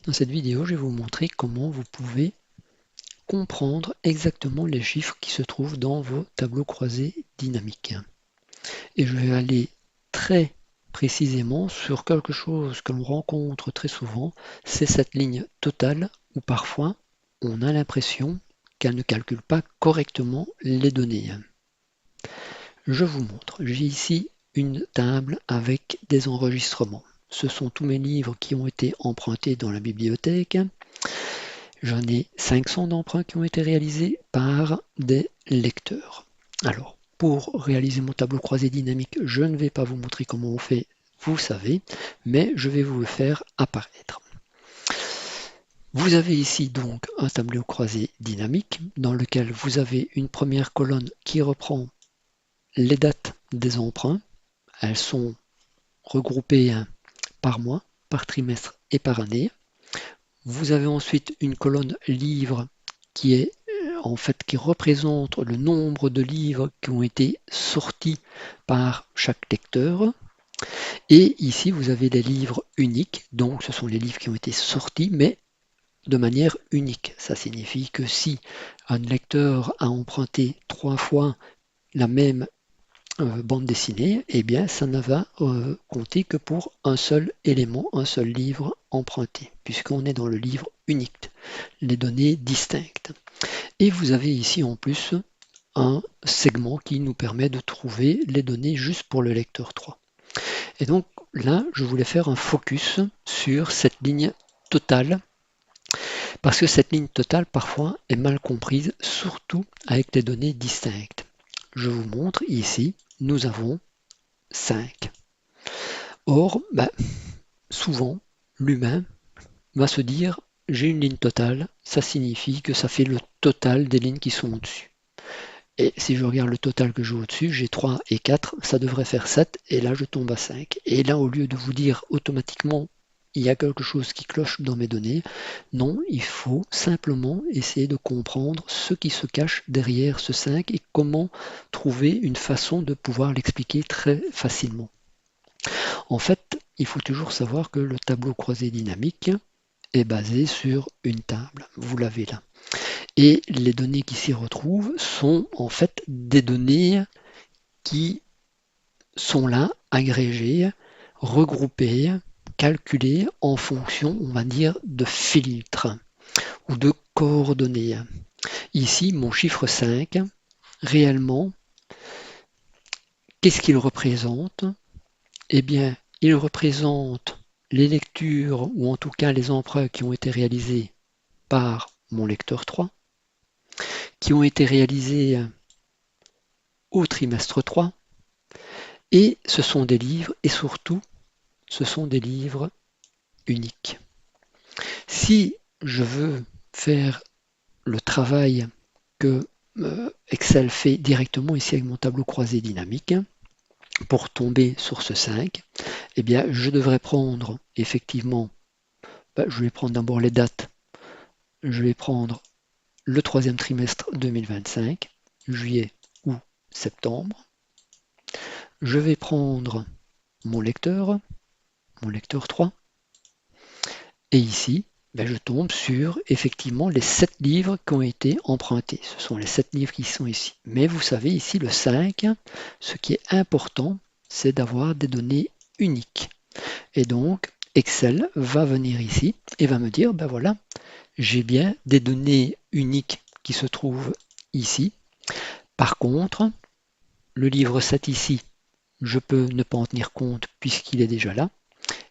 Dans cette vidéo, je vais vous montrer comment vous pouvez comprendre exactement les chiffres qui se trouvent dans vos tableaux croisés dynamiques. Et je vais aller très précisément sur quelque chose que l'on rencontre très souvent, c'est cette ligne totale où parfois on a l'impression qu'elle ne calcule pas correctement les données. Je vous montre. J'ai ici une table avec des enregistrements. Ce sont tous mes livres qui ont été empruntés dans la bibliothèque. J'en ai 500 d'emprunts qui ont été réalisés par des lecteurs. Alors, pour réaliser mon tableau croisé dynamique, je ne vais pas vous montrer comment on fait, vous savez, mais je vais vous le faire apparaître. Vous avez ici donc un tableau croisé dynamique dans lequel vous avez une première colonne qui reprend les dates des emprunts. Elles sont regroupées par mois, par trimestre et par année. Vous avez ensuite une colonne livres qui est en fait qui représente le nombre de livres qui ont été sortis par chaque lecteur. Et ici, vous avez des livres uniques, donc ce sont les livres qui ont été sortis, mais de manière unique. Ça signifie que si un lecteur a emprunté 3 fois la même bande dessinée, eh bien ça ne va compter que pour un seul élément, un seul livre emprunté, puisqu'on est dans le livre unique, les données distinctes. Et vous avez ici en plus un segment qui nous permet de trouver les données juste pour le lecteur 3. Et donc là, je voulais faire un focus sur cette ligne totale, parce que cette ligne totale parfois est mal comprise, surtout avec des données distinctes. Je vous montre ici, nous avons 5. Or, souvent, l'humain va se dire, j'ai une ligne totale, ça signifie que ça fait le total des lignes qui sont au-dessus. Et si je regarde le total que j'ai au-dessus, j'ai 3 et 4, ça devrait faire 7, et là je tombe à 5. Et là, au lieu de vous dire automatiquement, il y a quelque chose qui cloche dans mes données, non, il faut simplement essayer de comprendre ce qui se cache derrière ce 5 et comment trouver une façon de pouvoir l'expliquer très facilement. En fait, il faut toujours savoir que le tableau croisé dynamique est basé sur une table. Vous l'avez là. Et les données qui s'y retrouvent sont en fait des données qui sont là, agrégées, regroupées, calculées en fonction, on va dire, de filtres ou de coordonnées. Ici, mon chiffre 5, réellement, qu'est-ce qu'il représente? Eh bien, il représente les lectures, ou en tout cas les emprunts qui ont été réalisés par mon lecteur 3, qui ont été réalisés au trimestre 3, et ce sont des livres, et surtout, ce sont des livres uniques. Si je veux faire le travail que Excel fait directement ici avec mon tableau croisé dynamique, pour tomber sur ce 5, eh bien, je devrais prendre effectivement, je vais prendre d'abord les dates, je vais prendre le troisième trimestre 2025, juillet, août, septembre. Je vais prendre mon lecteur 3, et ici, je tombe sur effectivement les 7 livres qui ont été empruntés. Ce sont les 7 livres qui sont ici. Mais vous savez, ici, le 5, ce qui est important, c'est d'avoir des données uniques. Et donc, Excel va venir ici et va me dire, voilà, j'ai bien des données uniques qui se trouvent ici. Par contre, le livre 7 ici, je peux ne pas en tenir compte puisqu'il est déjà là.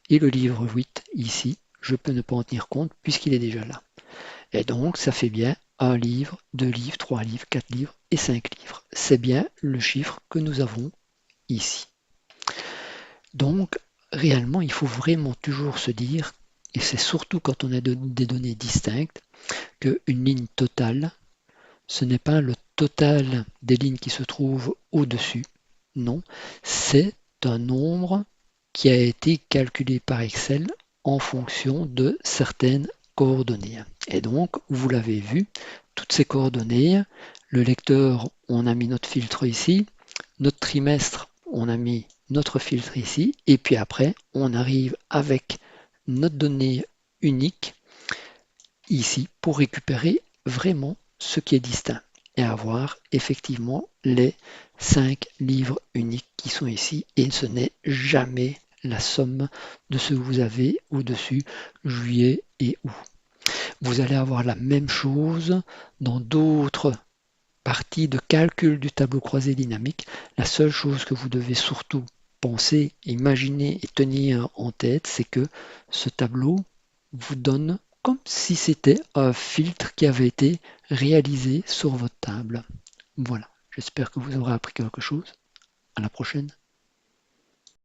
Et le livre 8 ici, je peux ne pas en tenir compte puisqu'il est déjà là. Et donc, ça fait bien un livre, 2 livres, 3 livres, 4 livres et 5 livres. C'est bien le chiffre que nous avons ici. Donc, réellement, il faut vraiment toujours se dire, et c'est surtout quand on a des données distinctes, qu'une ligne totale, ce n'est pas le total des lignes qui se trouvent au-dessus. Non, c'est un nombre qui a été calculé par Excel en fonction de certaines coordonnées. Et donc, vous l'avez vu, toutes ces coordonnées, le lecteur, on a mis notre filtre ici, notre trimestre, on a mis notre filtre ici, et puis après, on arrive avec notre donnée unique ici pour récupérer vraiment ce qui est distinct et avoir effectivement les 5 livres uniques qui sont ici et ce n'est jamais la somme de ce que vous avez au-dessus juillet et août. Vous allez avoir la même chose dans d'autres parties de calcul du tableau croisé dynamique. La seule chose que vous devez surtout penser, imaginer et tenir en tête, c'est que ce tableau vous donne comme si c'était un filtre qui avait été réalisé sur votre table. Voilà, j'espère que vous aurez appris quelque chose. À la prochaine.